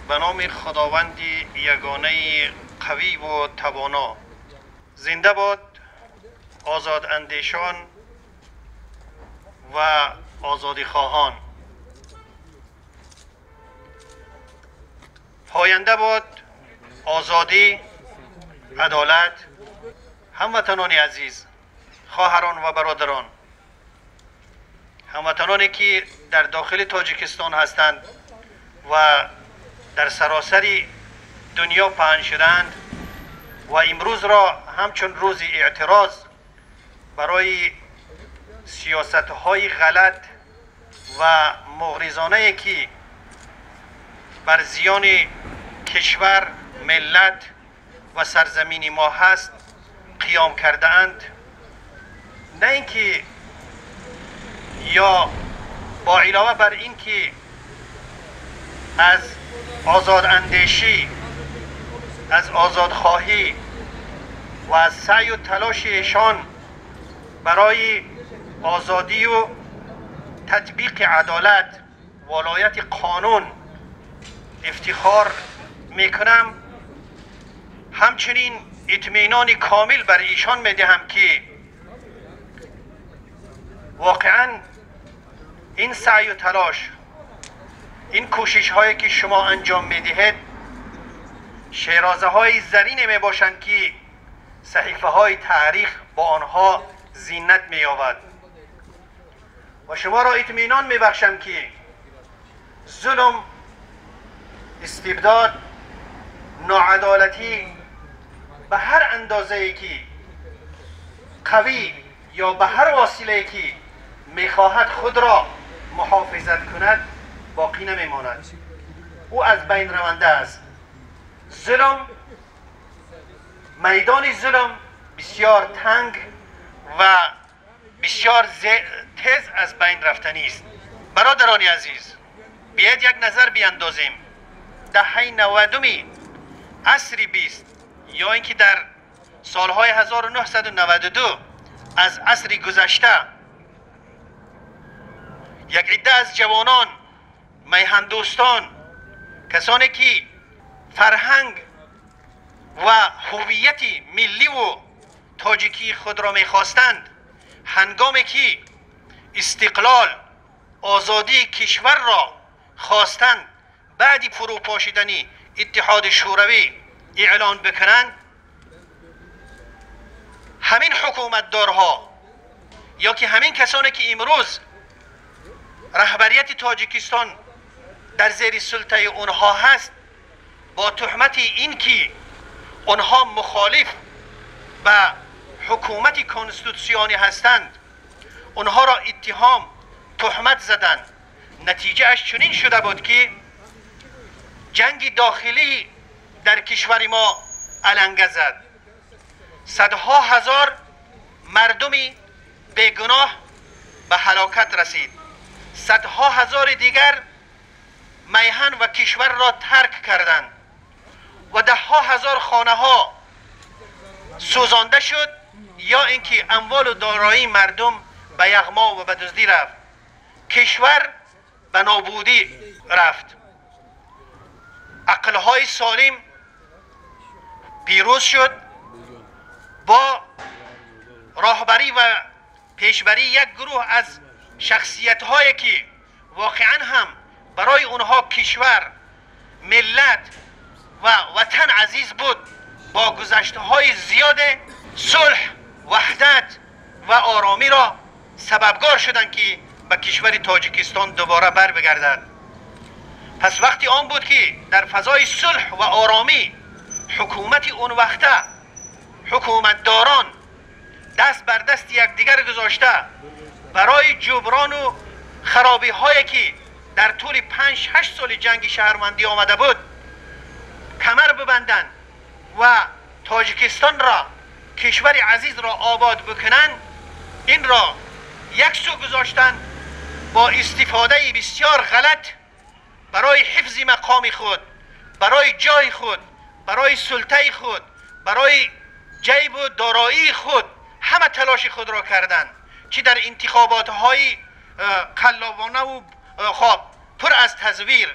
به نام خداوند یگانه قوی و توانا. زنده باد آزاد اندیشان و آزادی خواهان. پاینده باد آزادی، عدالت. هموطنان عزیز، خواهران و برادران، هموطنانی که در داخل تاجیکستان هستند و در سراسر دنیا پهن شدند و امروز را همچون روز اعتراض برای سیاست‌های غلط و مغرضانه که بر زیان کشور، ملت و سرزمین ما هست قیام کرده اند. نه اینکه یا با علاوه بر این که از آزاد اندیشی، از آزاد خواهی و از سعی و تلاش ایشان برای آزادی و تطبیق عدالت، ولایت قانون افتخار میکنم، همچنین اطمینان کامل بر ایشان میدهم که واقعا این سعی و تلاش، این کوشش هایی که شما انجام میدهید شیرازه های زرین می باشند که صحیفه های تاریخ با آنها زینت می یابد. و شما را اطمینان می بخشم که ظلم، استبداد، ناعدالتی به هر اندازه که قوی یا به هر وسیله که میخواهد خود را محافظت کند باقی نمیماند. او از بین رونده است. ظلم، میدان ظلم بسیار تنگ و بسیار تیز از بین رفتنی است. برادران عزیز، بیاید یک نظر بیندازیم. دهه 90 عصر 20 یا اینکه در سالهای 1992 از عصر گذشته یک عده از جوانان، میهندوستان، کسانی که فرهنگ و هویت ملی و تاجیکی خود را میخواستند، هنگامی که استقلال، آزادی کشور را خواستند بعد فروپاشیدن اتحاد شوروی اعلان بکنند، همین حکومتدارها یا که همین کسانی که امروز رهبریت تاجیکستان در زیر سلطه اونها هست، با تهمت این که اونها مخالف به حکومت کنستیتوسیونی هستند اونها را اتهام، تهمت زدند. نتیجه اش چنین شده بود که جنگ داخلی در کشور ما علنگه زد. صدها هزار مردمی بیگناه به هلاکت رسید. صدها هزار دیگر میهن و کشور را ترک کردند و ده ها هزار خانه ها سوزانده شد یا اینکه اموال و دارایی مردم به یغما و به دزدی رفت. کشور به نابودی رفت. عقلهای سالم پیروز شد. با راهبری و پیشبری یک گروه از شخصیت هایی که واقعا هم برای اونها کشور، ملت و وطن عزیز بود، با گذشته های زیاد صلح، وحدت و آرامی را سببگار شدند که به کشور تاجیکستان دوباره بر بگردد. پس وقتی آن بود که در فضای صلح و آرامی حکومت اون وقته، حکومتداران دست بر دست یکدیگر گذاشته برای جبران و خرابی هایی که در طول 5-8 سال جنگ شهروندی آمده بود کمر ببندند و تاجیکستان را، کشور عزیز را آباد بکنند، این را یک سو گذاشتن با استفاده بسیار غلط برای حفظ مقام خود، برای جای خود، برای سلطه خود، برای جیب و دارایی خود همه تلاش خود را کردند. چی در انتخابات های قلابانه و پر از تزویر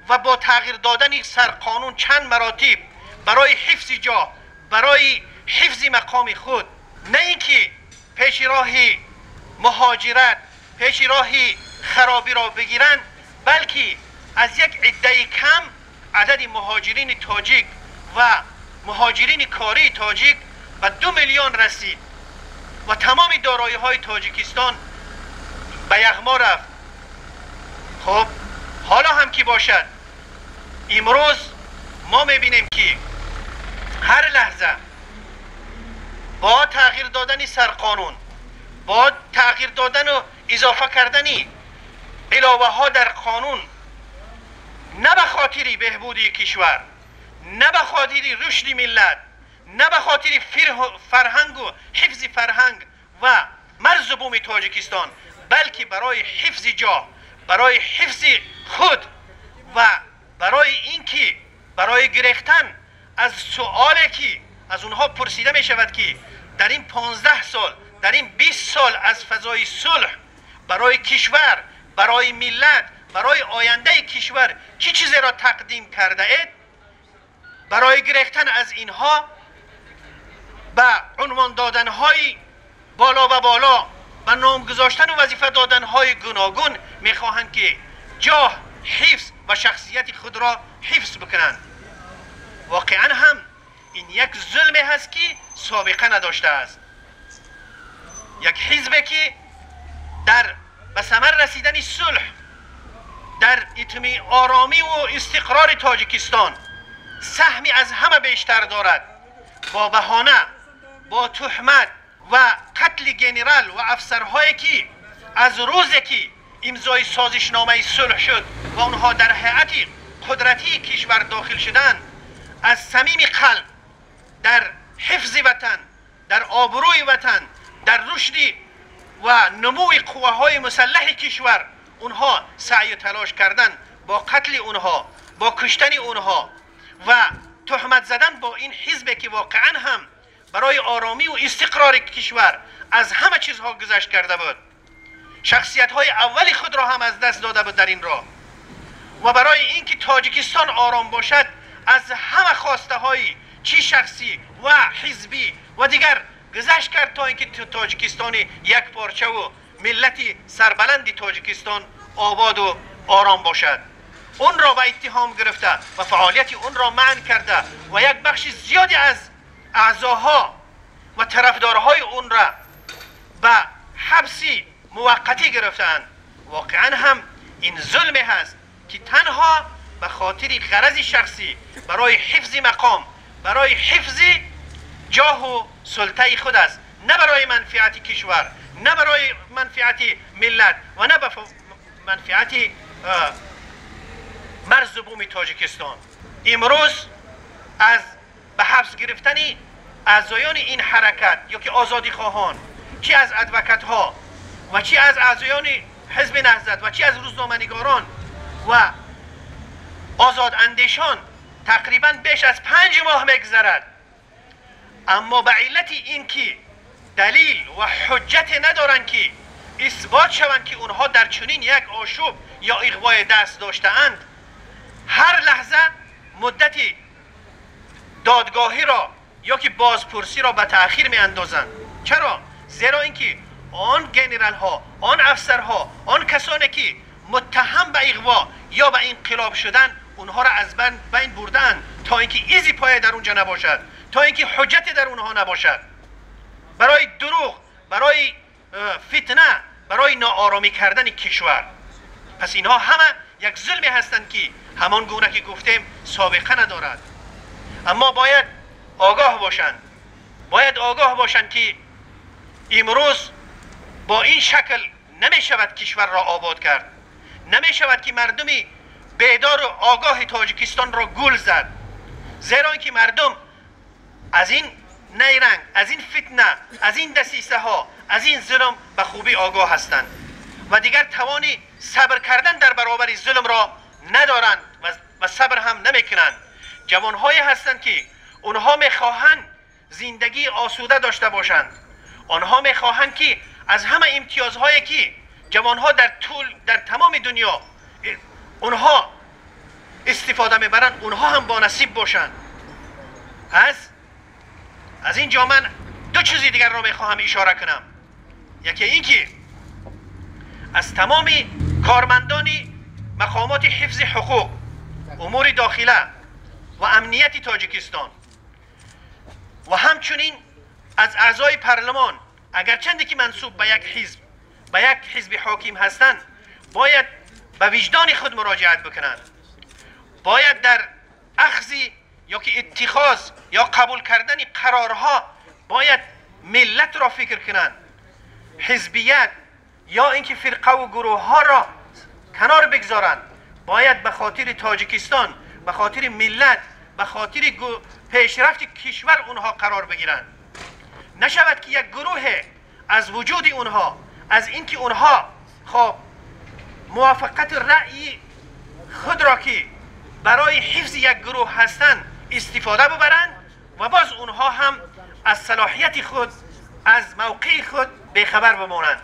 و با تغییر دادن سرقانون چند مراتب برای حفظ جا، برای حفظ مقام خود، نه اینکه پیش راه مهاجرت، پیش راه خرابی را بگیرند، بلکه از یک عده کم عدد مهاجرین تاجیک و مهاجرین کاری تاجیک به 2 میلیون رسید و تمام دارایی های تاجیکستان به یغما رفت. خب حالا هم که باشد، امروز ما میبینیم که هر لحظه با تغییر دادن سرقانون، با تغییر دادن و اضافه کردن علاوه ها در قانون، نه به خاطر بهبودی کشور، نه به خاطر رشد ملت، نه به خاطر فرهنگ و حفظ فرهنگ و مرز و بوم تاجیکستان، بلکه برای حفظ جا، برای حفظ خود و برای اینکه برای گرفتن از سؤالی که از اونها پرسیده می شود که در این 15 سال، در این 20 سال از فضای صلح برای کشور، برای ملت، برای آینده کشور چه چیزی را تقدیم کرده اید، برای گرفتن از اینها به عنوان دادنهای بالا و بالا و نام گذاشتن و وظیفه دادنهای گوناگون میخواهند که جاه، حفظ و شخصیت خود را حفظ بکنند. واقعا هم این یک ظلمی هست که سابقه نداشته است. یک حزبی که در به ثمر رسیدن صلح، در اتمام آرامی و استقرار تاجیکستان سهمی از همه بیشتر دارد، با بهانه، با تهمت و قتل گنرال و افسرهایی که از روزی که امضای سازشنامه صلح شد و آنها در هیئت قدرتی کشور داخل شدند، از صمیم قلب در حفظ وطن، در آبروی وطن، در رشد و نموی قواهای مسلح کشور اونها سعی و تلاش کردن، با قتل اونها، با کشتن اونها و تهمت زدن با این حزبی که واقعا هم برای آرامی و استقرار کشور از همه چیزها گذشت کرده بود، شخصیت های اولی خود را هم از دست داده بود در این راه، و برای اینکه تاجیکستان آرام باشد از همه خواسته های چی شخصی و حزبی و دیگر گذشت کرد تا اینکه تاجیکستان یک پارچه و ملت سربلند تاجیکستان آباد و آرام باشد. اون را به اتهام گرفته و فعالیت اون را منع کرده و یک بخش زیادی از اعضاها و طرفدارهای اون را به حبسی موقتی گرفتند. واقعا هم این ظلمی هست که تنها به خاطر غرض شخصی، برای حفظ مقام، برای حفظ جاه و سلطه خود است، نه برای منفعت کشور، نه برای منفعت ملت و نه برای منفعت مرز و بوم تاجیکستان. امروز از به حبس گرفتن اعضایان این حرکت یا که آزادی خواهان، چی از ادوکت ها و چی از اعضایان حزب نهضت و چی از روزنامه‌نگاران و آزاد اندیشان تقریبا بیش از 5 ماه میگذرد، اما به علت این که دلیل و حجت ندارند که اثبات شوند که اونها در چنین یک آشوب یا اغوای دست داشته‌اند، هر لحظه مدت دادگاهی را یا که بازپرسی را به تأخیر می اندازند. چرا؟ زیرا اینکه آن گنرال ها، آن افسرها، آن کسانی که متهم به اغوا یا به انقلاب شدن، اونها را از بین بردن تا اینکه ایزی پای در اونجا نباشد، تا اینکه حجتی در اونها نباشد، برای دروغ، برای فتنه، برای ناآرامی کردن کشور. پس اینها همه یک ظلمی هستند که همان گونه که گفتیم سابقه ندارد. اما باید آگاه باشند، باید آگاه باشند که امروز با این شکل نمی شود کشور را آباد کرد، نمی شود که مردمی بیدار و آگاه تاجیکستان را گول زد، زیرا اینکه مردم از این نیرنگ، از این فتنه، از این دسیسه ها، از این ظلم به خوبی آگاه هستند و دیگر توانی صبر کردن در برابر ظلم را ندارند و صبر هم نمیکنند. جوانهایی هستند که اونها میخواهند زندگی آسوده داشته باشند، آنها میخواهند که از همه امتیازهایی که جوانها در تمام دنیا اونها استفاده میبرن اونها هم با نصیب باشن. از اینجا من دو چیزی دیگر رو میخواهم اشاره کنم. یکی اینکه از تمام کارمندان مقامات حفظ حقوق، امور داخله و امنیت تاجیکستان و همچنین از اعضای پارلمان، اگرچند که منسوب به یک حزب حاکم هستند، باید به وجدان خود مراجعت بکنند. باید در اخذ یا که اتخاذ یا قبول کردن قرارها باید ملت را فکر کنند. حزبیت یا اینکه فرقه و گروه ها را کنار بگذارند. باید به خاطر تاجیکستان، به خاطر ملت، به خاطر پیشرفت کشور اونها قرار بگیرند. نشود که یک گروه از وجود اونها، از اینکه اونها خب موافقت رأی خود را که برای حفظ یک گروه هستند استفاده ببرند و باز اونها هم از صلاحیت خود، از موقع خود بیخبر بمانند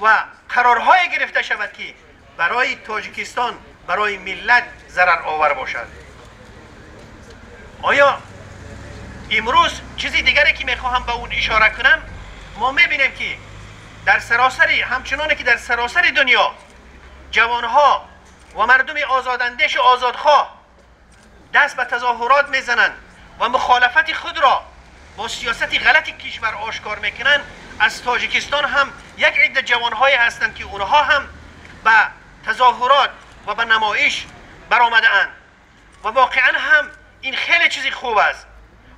و قرارهای گرفته شود که برای تاجیکستان، برای ملت ضرر آور باشد. آیا امروز چیزی دیگری که میخواهم به اون اشاره کنم، ما میبینیم که در سراسر، همچنانه که در سراسر دنیا جوانها و مردم آزاداندیش و آزادخواه دست به تظاهرات میزنند و مخالفت خود را با سیاست غلط کشور آشکار میکنند، از تاجیکستان هم یک عده جوانهایی هستند که اونها هم به تظاهرات و به نمایش برآمده اند و واقعا هم این خیلی چیزی خوب است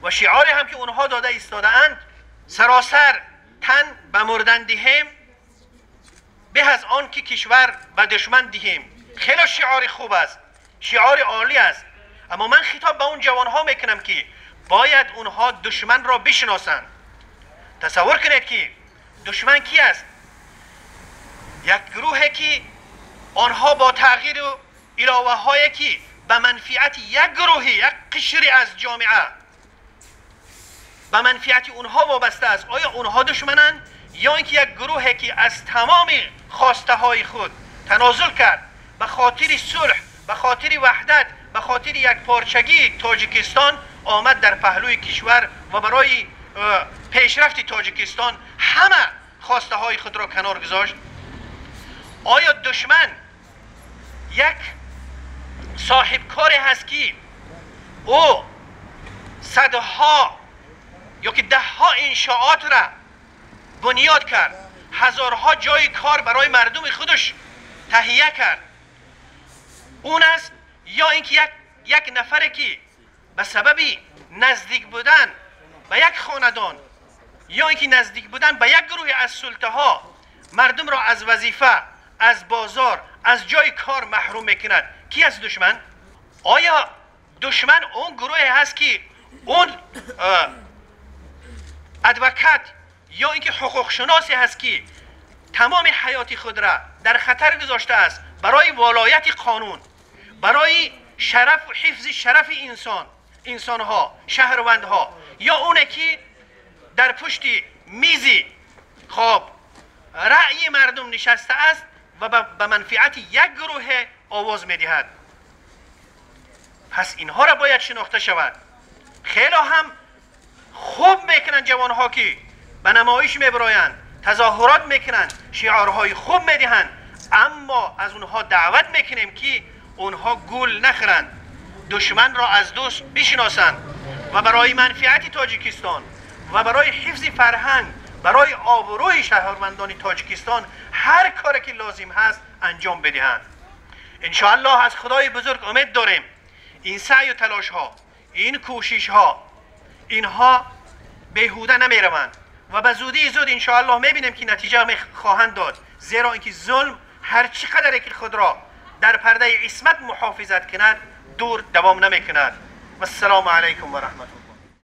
و شعاری هم که اونها داده ایستاده اند، سراسر تن به مردن دهیم به از آن که کشور به دشمن دهیم. خیلی شعار خوب است، شعار عالی است، اما من خطاب به اون جوانها میکنم که باید اونها دشمن را بشناسند. تصور کنید که دشمن کی است؟ یک گروهی که آنها با تغییر و علاوه هایی که به منفعت یک گروهی، یک قشری از جامعه به منفعت اونها وابسته است، آیا اونها دشمنند یا اینکه یک گروهی که از تمام خواسته های خود تنازل کرد به خاطر صلح، به خاطر وحدت، به خاطر یک پارچگی تاجیکستان آمد در پهلوی کشور و برای پیشرفت تاجیکستان همه خواسته های خود را کنار گذاشت؟ آیا دشمن یک صاحب کاری هست که او صدها یا که دهها انشاءات را بنیاد کرد، هزارها جای کار برای مردم خودش تهیه کرد، اون است؟ یا اینکه یک نفره که به سبب نزدیک بودن به یک خاندان یا اینکه نزدیک بودن به یک گروه از سلطه ها مردم را از وظیفه، از بازار، از جای کار محروم میکند؟ کی است دشمن؟ آیا دشمن اون گروهی هست که اون ادوکات یا اینکه حقوق شناسی هست که تمام حیات خود را در خطر گذاشته است برای ولایت قانون، برای شرف و حفظ شرف انسانها، شهروندها، یا اونه که در پشت میزی خب رأی مردم نشسته است و به منفعت یک گروه آواز میدهد؟ پس اینها را باید شناخته شود. خیلی هم خوب میکنن جوانها که به نمایش میبرایند، تظاهرات میکنند، شعارهای خوب میدهند، اما از اونها دعوت میکنیم که اونها گول نخورند، دشمن را از دوست بشناسند و برای منفعت تاجیکستان و برای حفظ فرهنگ، برای آبروی شهروندان تاجیکستان هر کاری که لازم هست انجام بدهند. انشاءالله از خدای بزرگ امید داریم این سعی و تلاش ها، این کوشش ها، اینها بیهوده نمی روند و به زودی زود انشاءالله میبینیم که نتیجه خواهند داد، زیرا اینکه ظلم هر چقدر که خود را در پرده عصمت محافظت کند دور دوام نمی کند. و السلام علیکم و رحمت الله.